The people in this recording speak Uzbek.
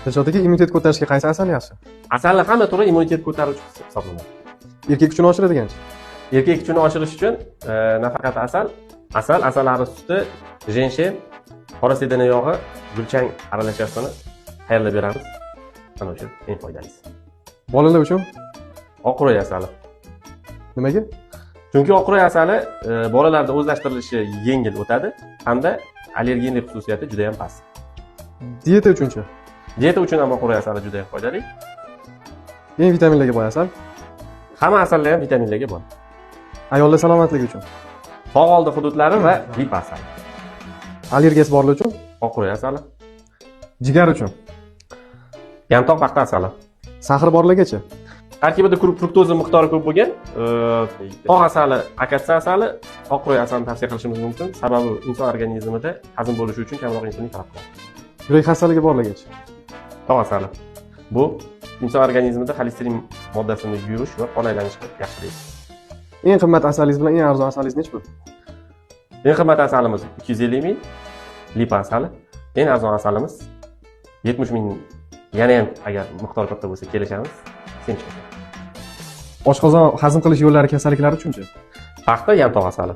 Dilshod aka, immunitet ko'tarishga qaysi asal yaxshi? Asalni hamma turi immunitet ko'taruvchi hisoblanadi. Erkak kuchini oshiradiganchi? Erkak kuchini oshirish uchun nafaqat asalari suti, jenshen, qora sedana yog'i, gulchang aralashmasini tayyorlab beramiz. Mana o'sha eng foydalisi. Bolalar uchun Oq quroy asali. nimaga? Chunki oq quroy asali bolalarda o'zlashtirilishi yengil o'tadi hamda allergenlik xususiyati juda ham past. Dieta uchunchi? Dieta uchun ham oq quroy asali juda ham foydali. Eng vitaminlarga boy asal. Hamma asallar ham vitaminlarga boy. Ayollar salomatligi uchun. Tog' oldi hududlari va lipa asali. Allergiyasi borlar uchun. Oq quroy asali. Jigar uchun. Yantoq paxta asali. Saxri borlargacha. Tarkibida fruktoza miqdori ko'p bo'lgan tog' asali, akasiya asali, oq quroy asalini tavsiya qilishimiz mumkin. Sababi inson organizmida hazm bo'lishi uchun kamroq insulin talab qiladi. Yurak xastaligi borlargacha. Tog' asali. Bu inson organizmida xolesterin moddasini yuvish va qon aylanishini yaxshilaydi. Eng qimmat asalingiz bilan eng arzon asalingiz nechi pul? Eng qimmat asalimiz 250 ming, lipa asali. Eng arzon asalimiz 70 ming. Yana ham agar miqdor katta bo'lsa kelishamiz. Oshqozon hazm qilish yo'llari kasalliklari uchunchi? Paxta, yantoq asali.